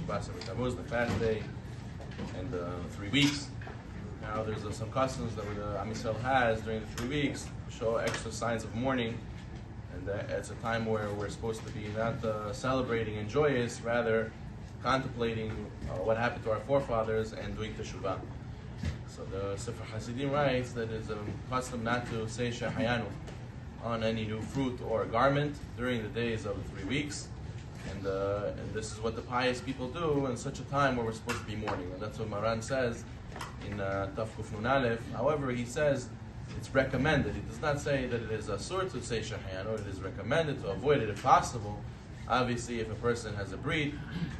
Shabbat Tammuz, the fast day, and 3 weeks. Now there's some customs that the Am Yisrael has during the 3 weeks, show extra signs of mourning, and it's a time where we're supposed to be not celebrating and joyous, rather contemplating what happened to our forefathers and doing teshuvah. So the Sefer Hasidim writes that it's a custom not to say Shechiyanu on any new fruit or garment during the days of the 3 weeks. And this is what the pious people do in such a time where we're supposed to be mourning. And that's what Maran says in Taf Kuf Nun Aleph. However, he says it's recommended. He does not say that it is asur to say Shechiyanu. It is recommended to avoid it if possible. Obviously, if a person has a brit,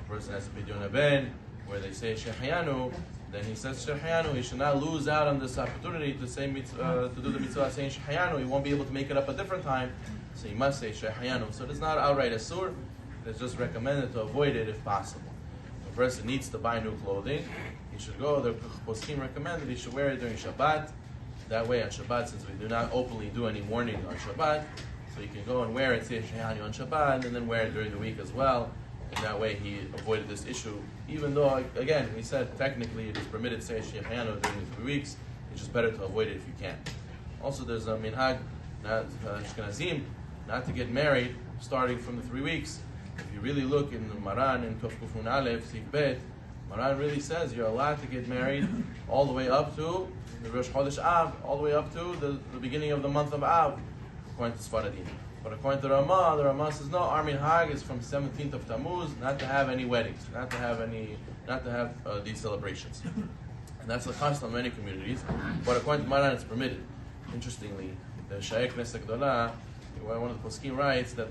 a person has a Pidyon Haben, where they say Shechiyanu, then he says Shechiyanu. He should not lose out on this opportunity to say to do the mitzvah saying Shechiyanu. He won't be able to make it up a different time, so he must say Shechiyanu. So it's not outright asur. It's just recommended to avoid it if possible. If a person needs to buy new clothing, he should go. The poskim recommended he should wear it during Shabbat. That way on Shabbat, since we do not openly do any mourning on Shabbat, so you can go and wear it, say Shechiyanu on Shabbat, and then wear it during the week as well. And that way he avoided this issue. Even though, again, we said technically it is permitted to say Shechiyanu during the 3 weeks, it's just better to avoid it if you can. Also, there's a minhag, Ashkenazim, not to get married starting from the 3 weeks. If you really look in the Maran in Tov Kuf Nun Aleph, Sif Bet, Maran really says you're allowed to get married all the way up to the Rosh Chodesh Av, all the way up to the beginning of the month of Av, according to Sfaradim. But according to the Rama says no, our minhag is from 17th of Tammuz, not to have any weddings, not to have these celebrations. And that's the custom of many communities. But according to Maran, it's permitted. Interestingly, the Shaykh Knesset Gdolah, one of the poskim writes that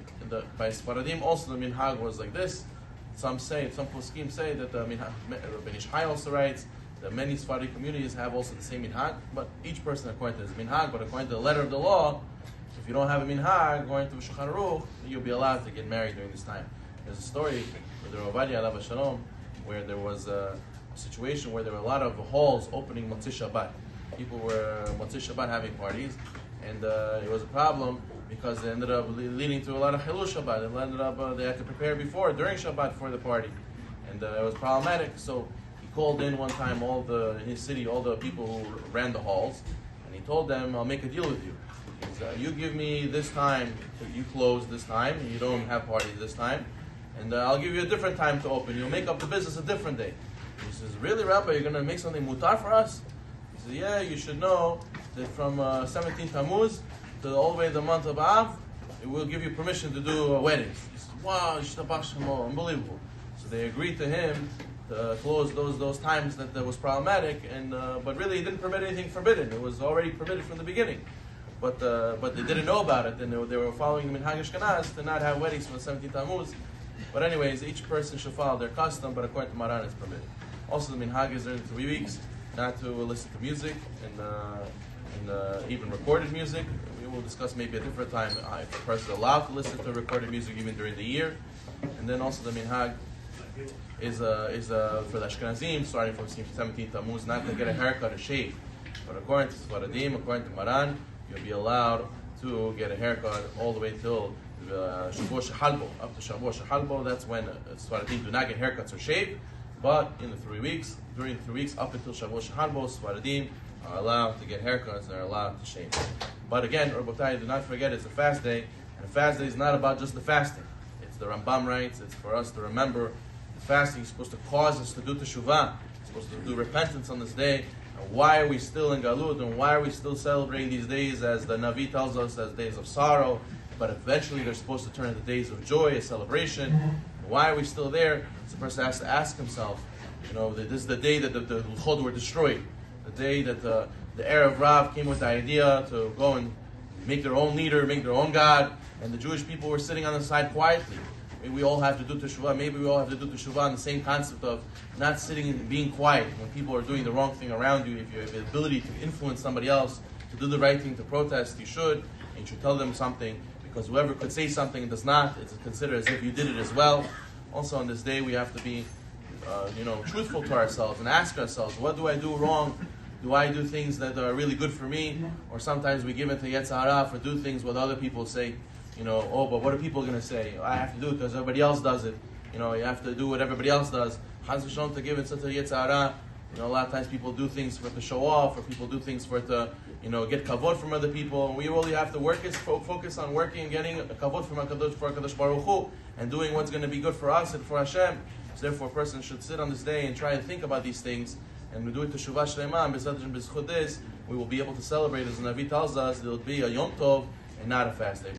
by Sfaradim also the minhag was like this. Some poskim say that the minhag, Rabbi Zino also writes that many Sfaradi communities have also the same minhag, but each person according to his minhag. But according to the letter of the law, if you don't have a minhag, according to Shulchan Aruch, you'll be allowed to get married during this time. There's a story with the Ovadia Alav Shalom where there was a situation where there were a lot of halls opening Motzei Shabbat. People were Motzei Shabbat having parties, and it was a problem because it ended up leading to a lot of Chilul Shabbat. It ended up they had to prepare during Shabbat for the party, and it was problematic. So he called in one time in his city all the people who ran the halls, and he told them, "I'll make a deal with you. You give me this time, you close this time, and you don't have parties this time, and I'll give you a different time to open. You'll make up the business a different day." He says, "Really, Rabbi, you're going to make something mutar for us?" He says, "Yeah, you should know that from 17th Tammuz to all the way to the month of Av, it will give you permission to do weddings." He says, "Wow, unbelievable." So they agreed to him to close those times that was problematic, and but really he didn't permit anything forbidden. It was already permitted from the beginning. But they didn't know about it, and they were following the Minhag Ashkenaz to not have weddings from 17th Tammuz. But anyways, each person should follow their custom, but according to Maran, it's permitted. Also, the Minhag is during the 3 weeks not to listen to music and even recorded music. We will discuss maybe a different time if a person is allowed to listen to recorded music even during the year. And then also the Minhag is for the Ashkenazim, starting from 17th Tammuz, not to get a haircut or shave. But according to Sfaradim, according to Maran, you'll be allowed to get a haircut all the way till Shavuot Shehalbo. Up to Shavuot Shehalbo, that's when Sfaradim do not get haircuts or shave. But in the 3 weeks, during the 3 weeks up until Shavuot Shehalbo, Sfaradim are allowed to get haircuts and are allowed to shave. But again, Rabotai, do not forget it's a fast day, and a fast day is not about just the fasting. It's the Rambam writes, it's for us to remember the fasting is supposed to cause us to do teshuvah. It's supposed to do repentance on this day. And why are we still in Galut, and why are we still celebrating these days as the Navi tells us as days of sorrow, but eventually they're supposed to turn into days of joy, a celebration. And why are we still there? So the person has to ask himself, that this is the day that the Luchot were destroyed. The day that the Erev Rav came with the idea to go and make their own leader, make their own God, and the Jewish people were sitting on the side quietly. Maybe we all have to do teshuvah. Maybe we all have to do teshuvah on the same concept of not sitting and being quiet when people are doing the wrong thing around you. If you have the ability to influence somebody else to do the right thing, to protest, you should. And you should tell them something, because whoever could say something and does not, it's considered as if you did it as well. Also on this day, we have to be truthful to ourselves and ask ourselves, what do I do wrong? Do I do things that are really good for me? Or sometimes we give it to Yetzer Hara or do things what other people say, but what are people going to say? I have to do it because everybody else does it. you have to do what everybody else does. Chas v'shalom to give it such a yitzhara. A lot of times people do things for it to show off, or people do things for it to, get kavod from other people. And we really have to focus on working and getting a kavod from HaKadosh Baruch Hu, and doing what's going to be good for us and for Hashem. So therefore, a person should sit on this day and try to think about these things, and we do it to Shuvah Shlema, and B'ezrat Hashem, we will be able to celebrate, as the Navi tells us, it will be a Yom Tov and not a fast day.